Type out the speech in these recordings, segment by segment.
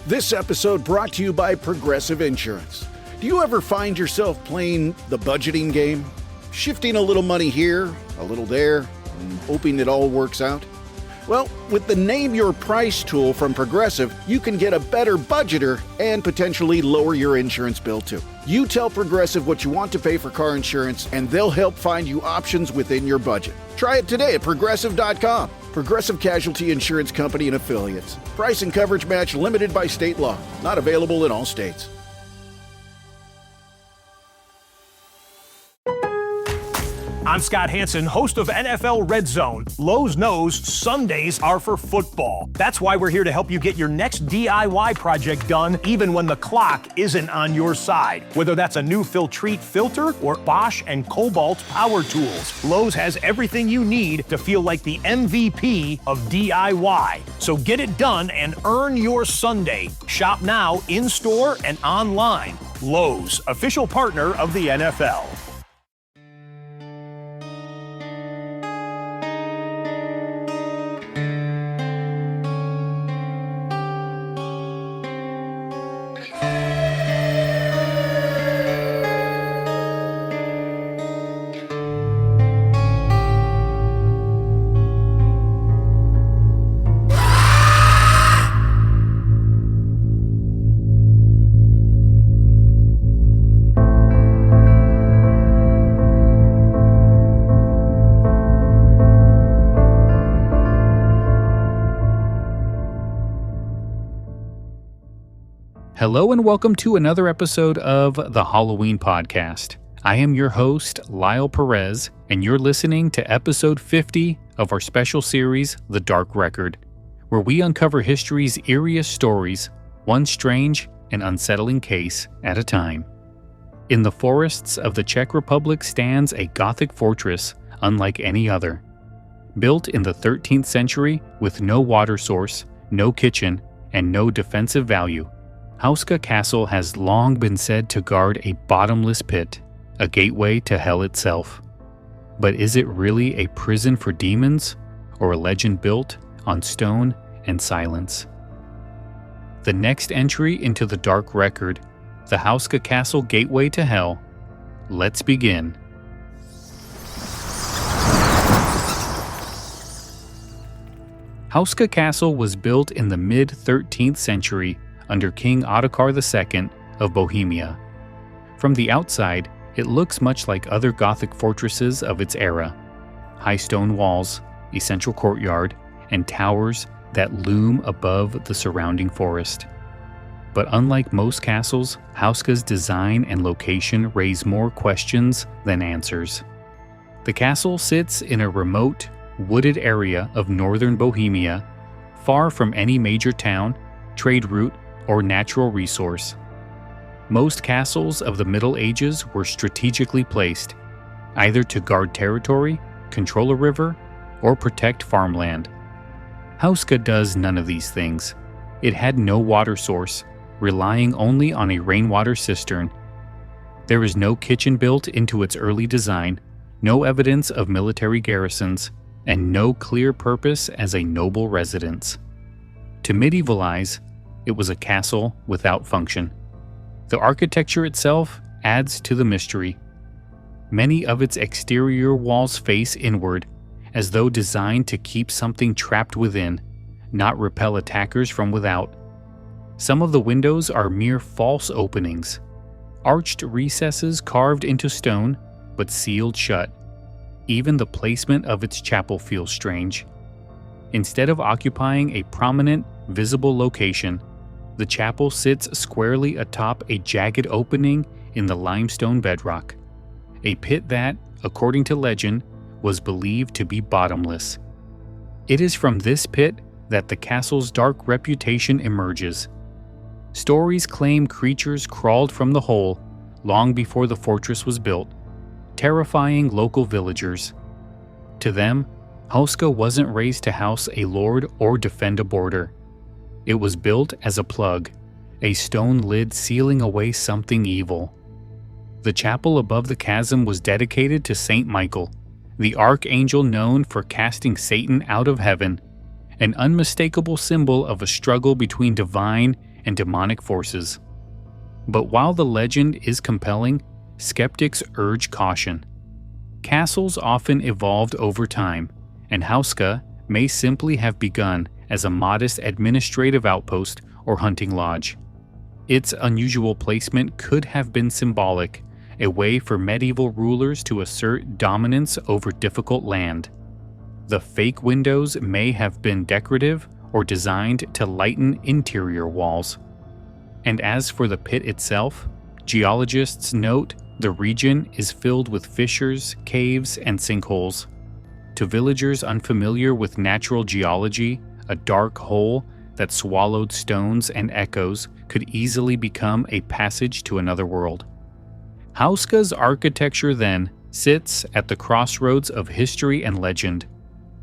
This episode brought to you by Progressive Insurance. Do you ever find yourself playing the budgeting game? Shifting a little money here, a little there, and hoping it all works out? Well, with the Name Your Price tool from Progressive, you can get a better budgeter and potentially lower your insurance bill too. You tell Progressive what you want to pay for car insurance, and they'll help find you options within your budget. Try it today at Progressive.com. Progressive Casualty Insurance Company and Affiliates. Price and coverage match limited by state law. Not available in all states. I'm Scott Hansen, host of NFL Red Zone. Lowe's knows Sundays are for football. That's why we're here to help you get your next DIY project done, even when the clock isn't on your side. Whether that's a new Filtrete filter or Bosch and Cobalt power tools, Lowe's has everything you need to feel like the MVP of DIY. So get it done and earn your Sunday. Shop now, in-store and online. Lowe's, official partner of the NFL. Hello and welcome to another episode of the Halloween Podcast. I am your host, Lyle Perez, and you're listening to episode 50 of our special series, The Dark Record, where we uncover history's eeriest stories, one strange and unsettling case at a time. In the forests of the Czech Republic stands a Gothic fortress unlike any other. Built in the 13th century with no water source, no kitchen, and no defensive value, Houska Castle has long been said to guard a bottomless pit, a gateway to hell itself. But is it really a prison for demons, or a legend built on stone and silence? The next entry into the Dark Record, the Houska Castle Gateway to Hell. Let's begin. Houska Castle was built in the mid-13th century under King Ottokar II of Bohemia. From the outside, it looks much like other Gothic fortresses of its era. High stone walls, a central courtyard, and towers that loom above the surrounding forest. But unlike most castles, Houska's design and location raise more questions than answers. The castle sits in a remote, wooded area of northern Bohemia, far from any major town, trade route, or natural resource. Most castles of the Middle Ages were strategically placed, either to guard territory, control a river, or protect farmland. Houska does none of these things. It had no water source, relying only on a rainwater cistern. There is no kitchen built into its early design, no evidence of military garrisons, and no clear purpose as a noble residence. To medieval eyes, it was a castle without function. The architecture itself adds to the mystery. Many of its exterior walls face inward, as though designed to keep something trapped within, not repel attackers from without. Some of the windows are mere false openings, arched recesses carved into stone, but sealed shut. Even the placement of its chapel feels strange. Instead of occupying a prominent, visible location, the chapel sits squarely atop a jagged opening in the limestone bedrock, a pit that, according to legend, was believed to be bottomless. It is from this pit that the castle's dark reputation emerges. Stories claim creatures crawled from the hole long before the fortress was built, terrifying local villagers. To them, Houska wasn't raised to house a lord or defend a border. It was built as a plug, a stone lid sealing away something evil. The chapel above the chasm was dedicated to Saint Michael, the archangel known for casting Satan out of heaven, an unmistakable symbol of a struggle between divine and demonic forces. But while the legend is compelling, skeptics urge caution. Castles often evolved over time, and Houska may simply have begun as a modest administrative outpost or hunting lodge. Its unusual placement could have been symbolic, a way for medieval rulers to assert dominance over difficult land. The fake windows may have been decorative or designed to lighten interior walls. And as for the pit itself, geologists note the region is filled with fissures, caves, and sinkholes. To villagers unfamiliar with natural geology, a dark hole that swallowed stones and echoes could easily become a passage to another world. Houska's architecture, then, sits at the crossroads of history and legend.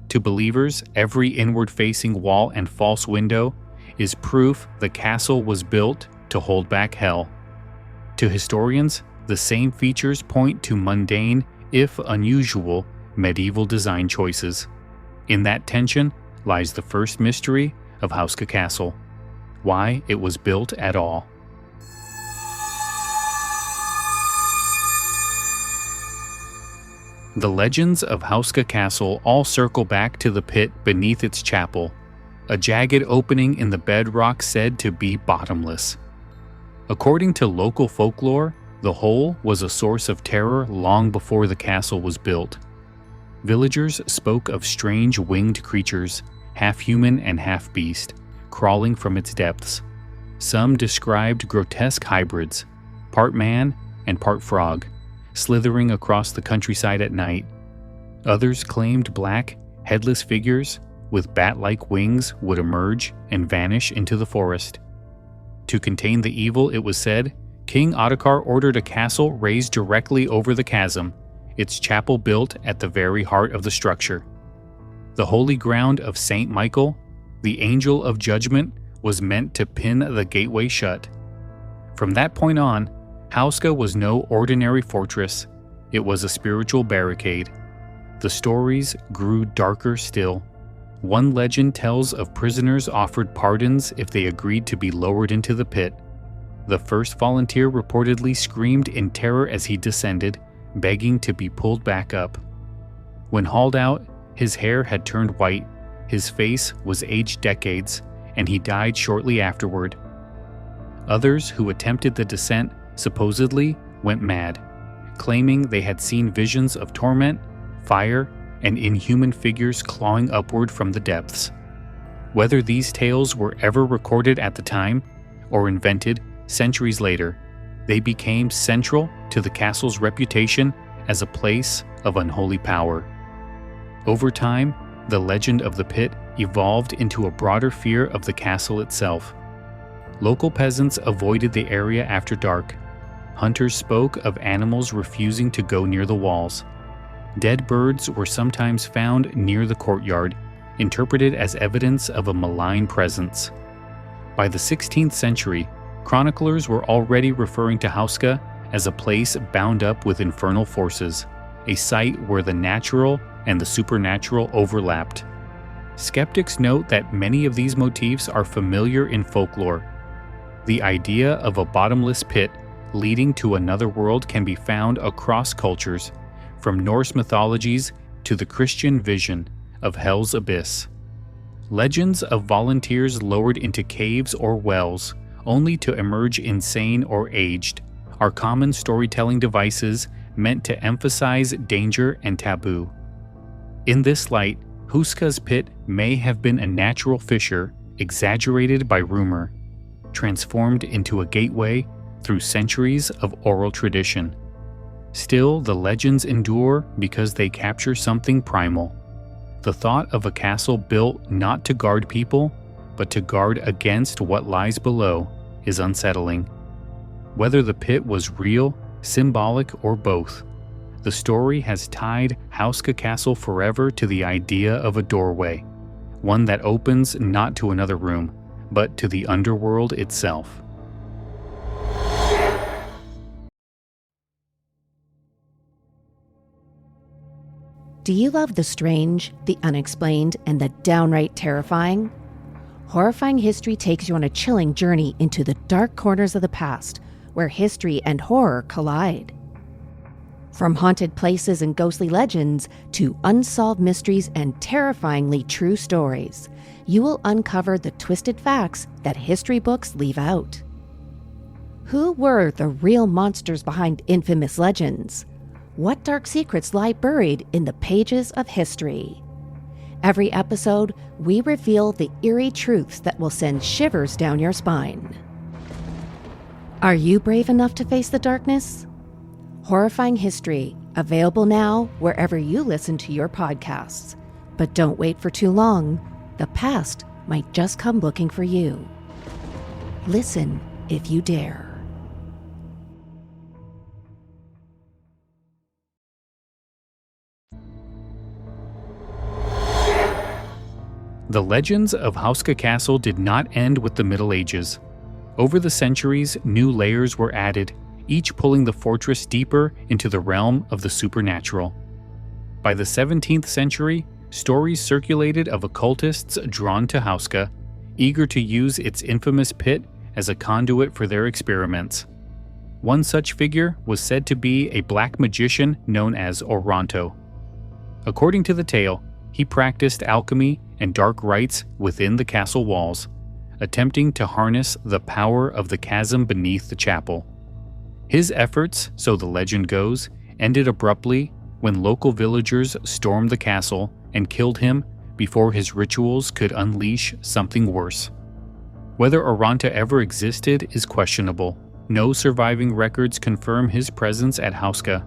To believers, every inward-facing wall and false window is proof the castle was built to hold back hell. To historians, the same features point to mundane, if unusual, medieval design choices. In that tension lies the first mystery of Houska Castle: why it was built at all. The legends of Houska Castle all circle back to the pit beneath its chapel, a jagged opening in the bedrock said to be bottomless. According to local folklore, the hole was a source of terror long before the castle was built. Villagers spoke of strange winged creatures, half human and half beast, crawling from its depths. Some described grotesque hybrids, part man and part frog, slithering across the countryside at night. Others claimed black, headless figures with bat-like wings would emerge and vanish into the forest. To contain the evil, it was said, King Ottokar ordered a castle raised directly over the chasm, its chapel built at the very heart of the structure. The holy ground of Saint Michael, the angel of judgment, was meant to pin the gateway shut. From that point on, Houska was no ordinary fortress. It was a spiritual barricade. The stories grew darker still. One legend tells of prisoners offered pardons if they agreed to be lowered into the pit. The first volunteer reportedly screamed in terror as he descended, begging to be pulled back up. When hauled out, his hair had turned white, his face was aged decades, and he died shortly afterward. Others who attempted the descent supposedly went mad, claiming they had seen visions of torment, fire, and inhuman figures clawing upward from the depths. Whether these tales were ever recorded at the time or invented centuries later, they became central to the castle's reputation as a place of unholy power. Over time, the legend of the pit evolved into a broader fear of the castle itself. Local peasants avoided the area after dark. Hunters spoke of animals refusing to go near the walls. Dead birds were sometimes found near the courtyard, interpreted as evidence of a malign presence. By the 16th century, chroniclers were already referring to Houska as a place bound up with infernal forces, a site where the natural and the supernatural overlapped. Skeptics note that many of these motifs are familiar in folklore. The idea of a bottomless pit leading to another world can be found across cultures, from Norse mythologies to the Christian vision of hell's abyss. Legends of volunteers lowered into caves or wells, only to emerge insane or aged, are common storytelling devices meant to emphasize danger and taboo. In this light, Houska's pit may have been a natural fissure exaggerated by rumor, transformed into a gateway through centuries of oral tradition. Still, the legends endure because they capture something primal. The thought of a castle built not to guard people, but to guard against what lies below, is unsettling. Whether the pit was real, symbolic, or both, the story has tied Houska Castle forever to the idea of a doorway, one that opens not to another room, but to the underworld itself. Do you love the strange, the unexplained, and the downright terrifying? Horrifying History takes you on a chilling journey into the dark corners of the past, where history and horror collide. From haunted places and ghostly legends to unsolved mysteries and terrifyingly true stories, you will uncover the twisted facts that history books leave out. Who were the real monsters behind infamous legends? What dark secrets lie buried in the pages of history? Every episode, we reveal the eerie truths that will send shivers down your spine. Are you brave enough to face the darkness? Horrifying History, available now wherever you listen to your podcasts. But don't wait for too long. The past might just come looking for you. Listen if you dare. The legends of Houska Castle did not end with the Middle Ages. Over the centuries, new layers were added, each pulling the fortress deeper into the realm of the supernatural. By the 17th century, stories circulated of occultists drawn to Houska, eager to use its infamous pit as a conduit for their experiments. One such figure was said to be a black magician known as Oronto. According to the tale, he practiced alchemy and dark rites within the castle walls, attempting to harness the power of the chasm beneath the chapel. His efforts, so the legend goes, ended abruptly when local villagers stormed the castle and killed him before his rituals could unleash something worse. Whether Oronto ever existed is questionable. No surviving records confirm his presence at Houska.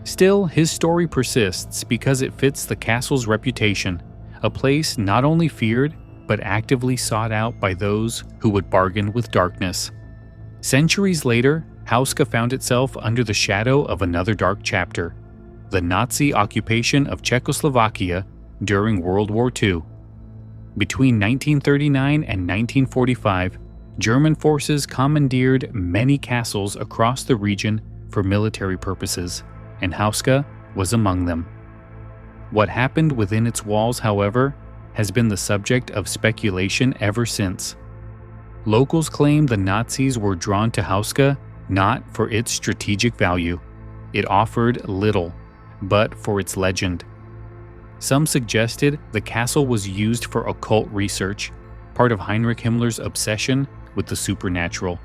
Still, his story persists because it fits the castle's reputation, a place not only feared, but actively sought out by those who would bargain with darkness. Centuries later, Houska found itself under the shadow of another dark chapter, the Nazi occupation of Czechoslovakia during World War II. Between 1939 and 1945, German forces commandeered many castles across the region for military purposes, and Houska was among them. What happened within its walls, however, has been the subject of speculation ever since. Locals claim the Nazis were drawn to Houska not for its strategic value. It offered little, but for its legend. Some suggested the castle was used for occult research, part of Heinrich Himmler's obsession with the supernatural.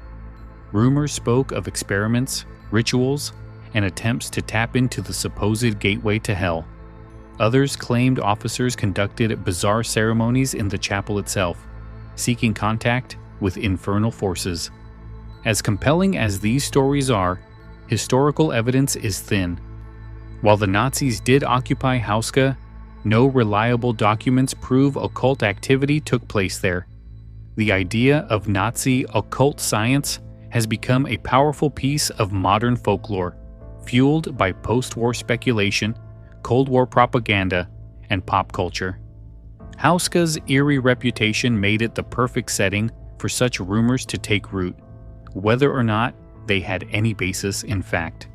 Rumors spoke of experiments, rituals, and attempts to tap into the supposed gateway to hell. Others claimed officers conducted bizarre ceremonies in the chapel itself, seeking contact with infernal forces. As compelling as these stories are, historical evidence is thin. While the Nazis did occupy Houska, no reliable documents prove occult activity took place there. The idea of Nazi occult science has become a powerful piece of modern folklore, fueled by post-war speculation, Cold War propaganda, and pop culture. Houska's eerie reputation made it the perfect setting for such rumors to take root, whether or not they had any basis in fact.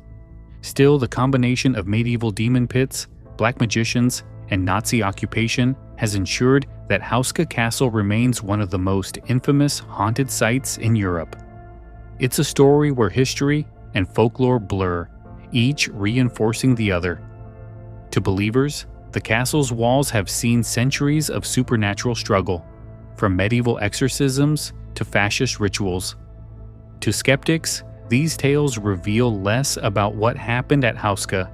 Still, the combination of medieval demon pits, black magicians, and Nazi occupation has ensured that Houska Castle remains one of the most infamous haunted sites in Europe. It's a story where history and folklore blur, each reinforcing the other. To believers, the castle's walls have seen centuries of supernatural struggle, from medieval exorcisms to fascist rituals. To skeptics, these tales reveal less about what happened at Houska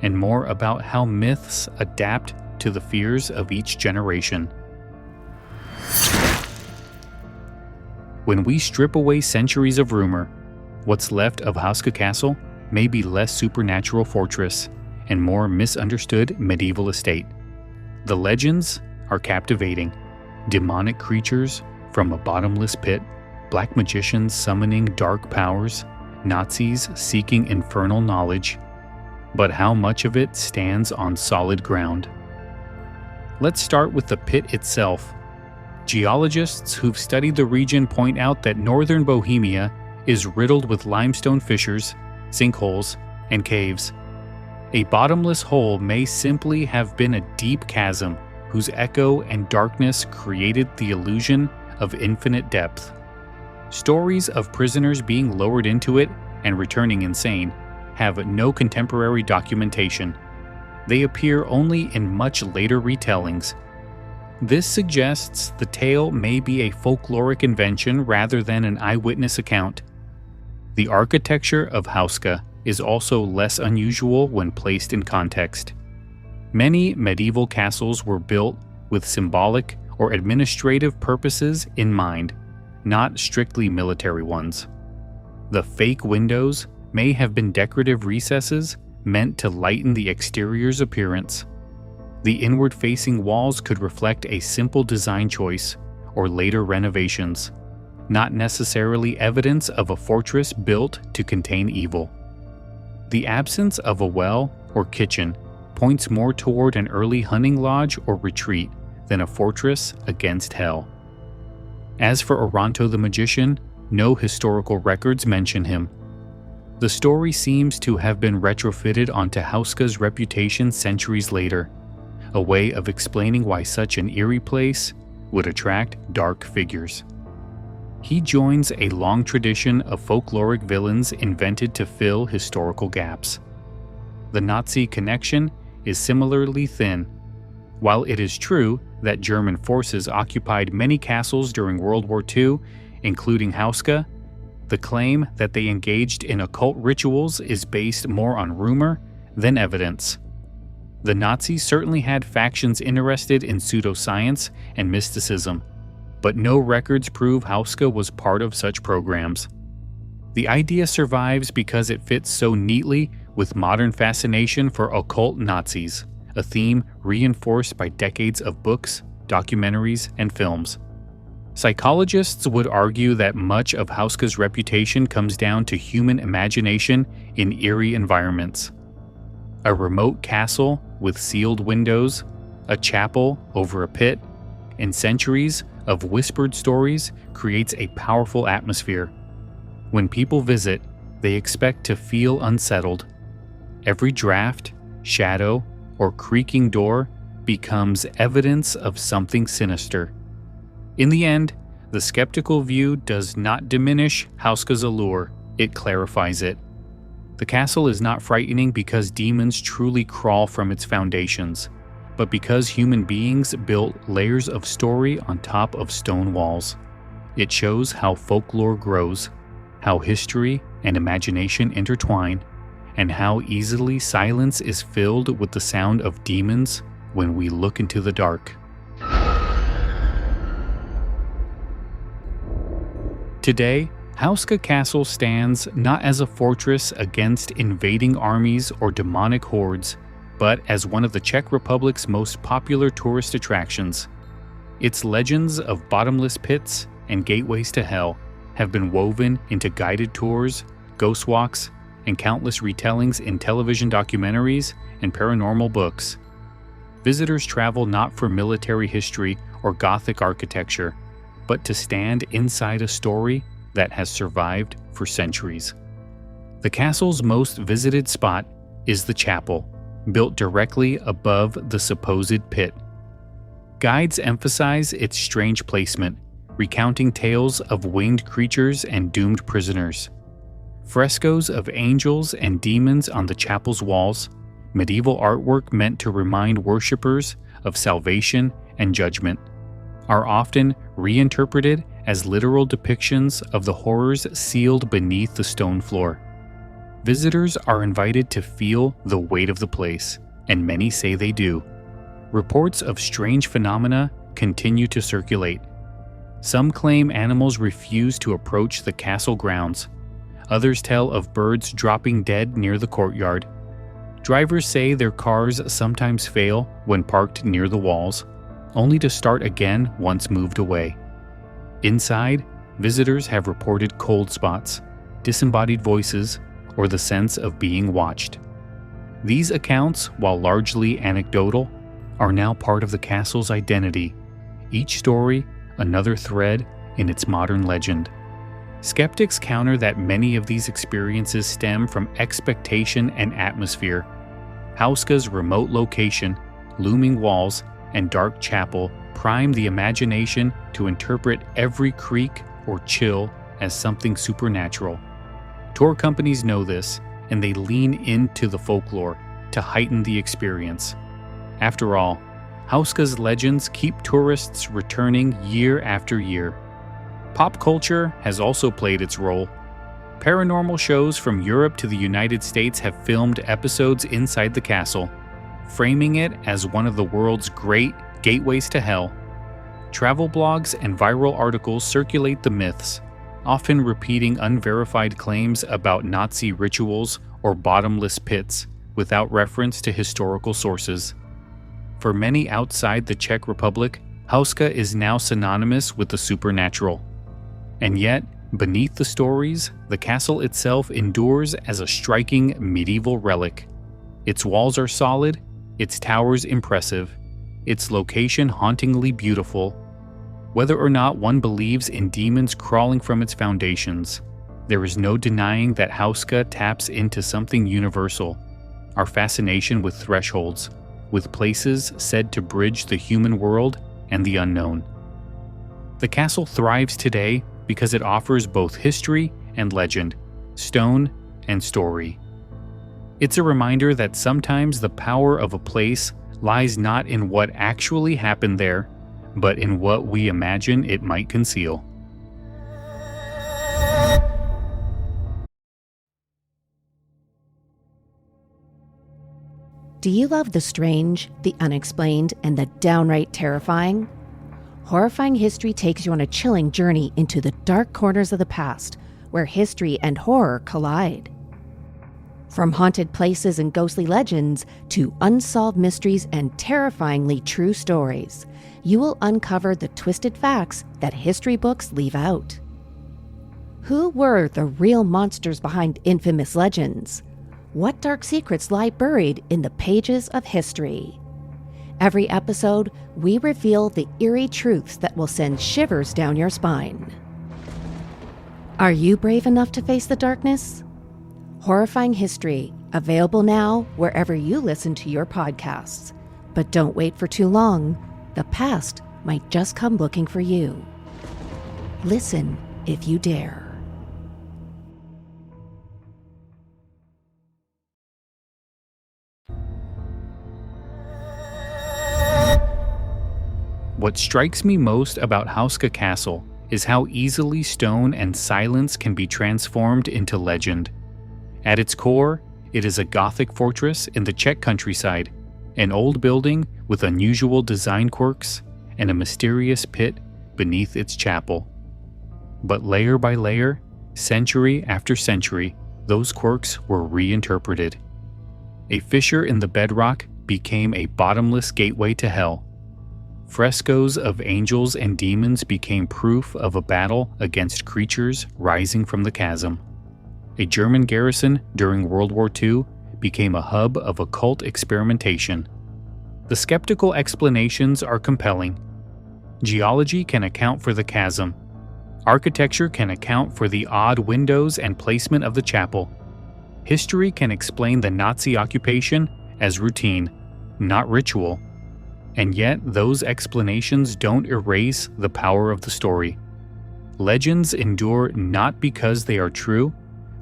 and more about how myths adapt to the fears of each generation. When we strip away centuries of rumor, what's left of Houska Castle may be less supernatural fortress and more misunderstood medieval estate. The legends are captivating. Demonic creatures from a bottomless pit, black magicians summoning dark powers, Nazis seeking infernal knowledge. But how much of it stands on solid ground? Let's start with the pit itself. Geologists who've studied the region point out that northern Bohemia is riddled with limestone fissures, sinkholes, and caves. A bottomless hole may simply have been a deep chasm whose echo and darkness created the illusion of infinite depth. Stories of prisoners being lowered into it and returning insane have no contemporary documentation. They appear only in much later retellings. This suggests the tale may be a folkloric invention rather than an eyewitness account. The architecture of Houska is also less unusual when placed in context. Many medieval castles were built with symbolic or administrative purposes in mind, not strictly military ones. The fake windows may have been decorative recesses meant to lighten the exterior's appearance. The inward-facing walls could reflect a simple design choice or later renovations, not necessarily evidence of a fortress built to contain evil. The absence of a well or kitchen points more toward an early hunting lodge or retreat than a fortress against hell. As for Oronto the magician, no historical records mention him. The story seems to have been retrofitted onto Houska's reputation centuries later, a way of explaining why such an eerie place would attract dark figures. He joins a long tradition of folkloric villains invented to fill historical gaps. The Nazi connection is similarly thin. While it is true that German forces occupied many castles during World War II, including Houska, the claim that they engaged in occult rituals is based more on rumor than evidence. The Nazis certainly had factions interested in pseudoscience and mysticism, but no records prove Houska was part of such programs. The idea survives because it fits so neatly with modern fascination for occult Nazis, a theme reinforced by decades of books, documentaries, and films. Psychologists would argue that much of Houska's reputation comes down to human imagination in eerie environments. A remote castle with sealed windows, a chapel over a pit, and centuries of whispered stories creates a powerful atmosphere. When people visit, they expect to feel unsettled. Every draft, shadow, or creaking door becomes evidence of something sinister. In the end, the skeptical view does not diminish Houska's allure, it clarifies it. The castle is not frightening because demons truly crawl from its foundations, but because human beings built layers of story on top of stone walls. It shows how folklore grows, how history and imagination intertwine, and how easily silence is filled with the sound of demons when we look into the dark. Today, Houska Castle stands not as a fortress against invading armies or demonic hordes, but as one of the Czech Republic's most popular tourist attractions. Its legends of bottomless pits and gateways to hell have been woven into guided tours, ghost walks, and countless retellings in television documentaries and paranormal books. Visitors travel not for military history or Gothic architecture, but to stand inside a story that has survived for centuries. The castle's most visited spot is the chapel, built directly above the supposed pit. Guides emphasize its strange placement, recounting tales of winged creatures and doomed prisoners. Frescoes of angels and demons on the chapel's walls, medieval artwork meant to remind worshippers of salvation and judgment, are often reinterpreted as literal depictions of the horrors sealed beneath the stone floor. Visitors are invited to feel the weight of the place, and many say they do. Reports of strange phenomena continue to circulate. Some claim animals refuse to approach the castle grounds. Others tell of birds dropping dead near the courtyard. Drivers say their cars sometimes fail when parked near the walls, only to start again once moved away. Inside, visitors have reported cold spots, disembodied voices, or the sense of being watched. These accounts, while largely anecdotal, are now part of the castle's identity, each story another thread in its modern legend. Skeptics counter that many of these experiences stem from expectation and atmosphere. Houska's remote location, looming walls, and dark chapel prime the imagination to interpret every creak or chill as something supernatural. Tour companies know this, and they lean into the folklore to heighten the experience. After all, Houska's legends keep tourists returning year after year. Pop culture has also played its role. Paranormal shows from Europe to the United States have filmed episodes inside the castle, framing it as one of the world's great gateways to hell. Travel blogs and viral articles circulate the myths, often repeating unverified claims about Nazi rituals or bottomless pits without reference to historical sources. For many outside the Czech Republic, Houska is now synonymous with the supernatural. And yet, beneath the stories, the castle itself endures as a striking medieval relic. Its walls are solid, its towers impressive, its location hauntingly beautiful. Whether or not one believes in demons crawling from its foundations, there is no denying that Houska taps into something universal, our fascination with thresholds, with places said to bridge the human world and the unknown. The castle thrives today because it offers both history and legend, stone and story. It's a reminder that sometimes the power of a place lies not in what actually happened there, but in what we imagine it might conceal. Do you love the strange, the unexplained, and the downright terrifying? Horrifying History takes you on a chilling journey into the dark corners of the past, where history and horror collide. From haunted places and ghostly legends to unsolved mysteries and terrifyingly true stories, you will uncover the twisted facts that history books leave out. Who were the real monsters behind infamous legends? What dark secrets lie buried in the pages of history? Every episode, we reveal the eerie truths that will send shivers down your spine. Are you brave enough to face the darkness? Horrifying History, available now wherever you listen to your podcasts. But don't wait for too long. The past might just come looking for you. Listen if you dare. What strikes me most about Houska Castle is how easily stone and silence can be transformed into legend. At its core, it is a Gothic fortress in the Czech countryside, an old building with unusual design quirks and a mysterious pit beneath its chapel. But layer by layer, century after century, those quirks were reinterpreted. A fissure in the bedrock became a bottomless gateway to hell. Frescoes of angels and demons became proof of a battle against creatures rising from the chasm. A German garrison during World War II became a hub of occult experimentation. The skeptical explanations are compelling. Geology can account for the chasm. Architecture can account for the odd windows and placement of the chapel. History can explain the Nazi occupation as routine, not ritual. And yet, those explanations don't erase the power of the story. Legends endure not because they are true,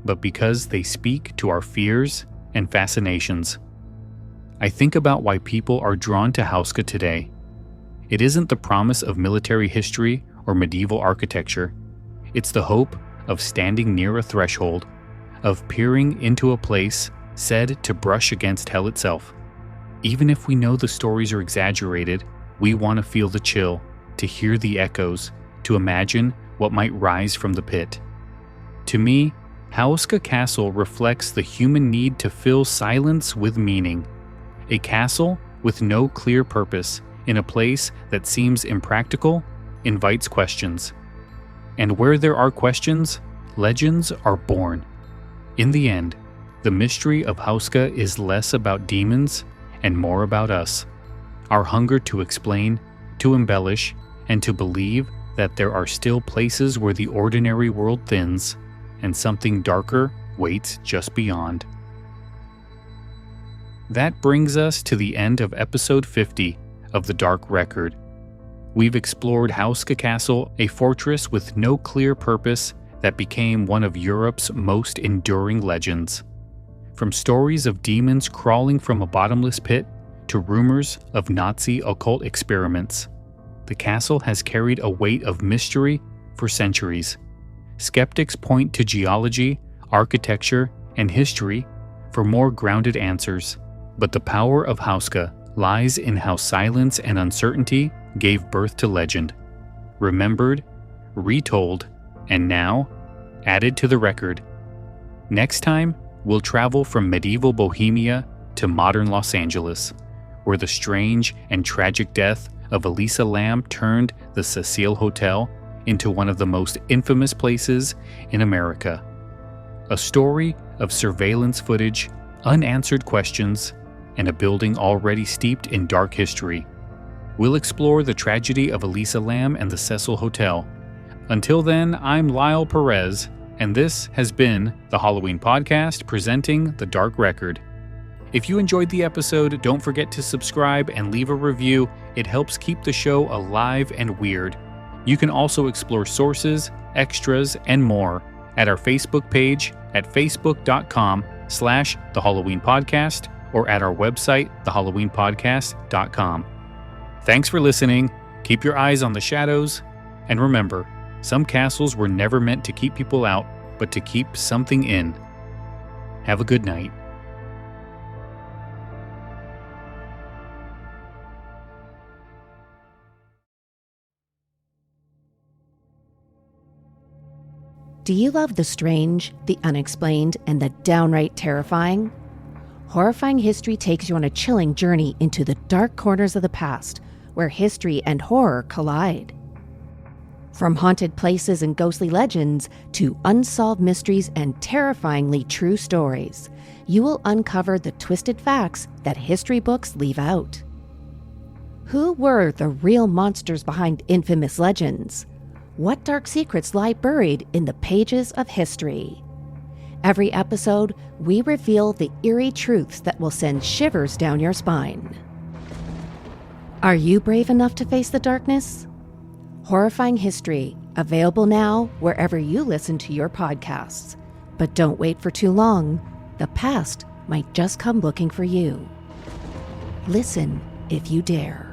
but because they speak to our fears and fascinations. I think about why people are drawn to Houska today. It isn't the promise of military history or medieval architecture. It's the hope of standing near a threshold, of peering into a place said to brush against hell itself. Even if we know the stories are exaggerated, we want to feel the chill, to hear the echoes, to imagine what might rise from the pit. To me, Houska Castle reflects the human need to fill silence with meaning. A castle with no clear purpose in a place that seems impractical invites questions. And where there are questions, legends are born. In the end, the mystery of Houska is less about demons and more about us, our hunger to explain, to embellish, and to believe that there are still places where the ordinary world thins, and something darker waits just beyond. That brings us to the end of episode 50 of The Dark Record. We've explored Houska Castle, a fortress with no clear purpose that became one of Europe's most enduring legends. From stories of demons crawling from a bottomless pit to rumors of Nazi occult experiments, the castle has carried a weight of mystery for centuries. Skeptics point to geology, architecture, and history for more grounded answers, but the power of Houska lies in how silence and uncertainty gave birth to legend. Remembered, retold, and now added to the record. Next time, we'll travel from medieval Bohemia to modern Los Angeles, where the strange and tragic death of Elisa Lam turned the Cecil Hotel into one of the most infamous places in America. A story of surveillance footage, unanswered questions, and a building already steeped in dark history. We'll explore the tragedy of Elisa Lam and the Cecil Hotel. Until then, I'm Lyle Perez, and this has been the Halloween Podcast presenting The Dark Record. If you enjoyed the episode, don't forget to subscribe and leave a review. It helps keep the show alive and weird. You can also explore sources, extras, and more at our Facebook page at facebook.com/The Halloween Podcast or at our website, thehalloweenpodcast.com. Thanks for listening. Keep your eyes on the shadows. And remember, some castles were never meant to keep people out, but to keep something in. Have a good night. Do you love the strange, the unexplained, and the downright terrifying? Horrifying History takes you on a chilling journey into the dark corners of the past, where history and horror collide. From haunted places and ghostly legends to unsolved mysteries and terrifyingly true stories, you will uncover the twisted facts that history books leave out. Who were the real monsters behind infamous legends? What dark secrets lie buried in the pages of history? Every episode, we reveal the eerie truths that will send shivers down your spine. Are you brave enough to face the darkness? Horrifying History, available now wherever you listen to your podcasts. But don't wait for too long. The past might just come looking for you. Listen if you dare.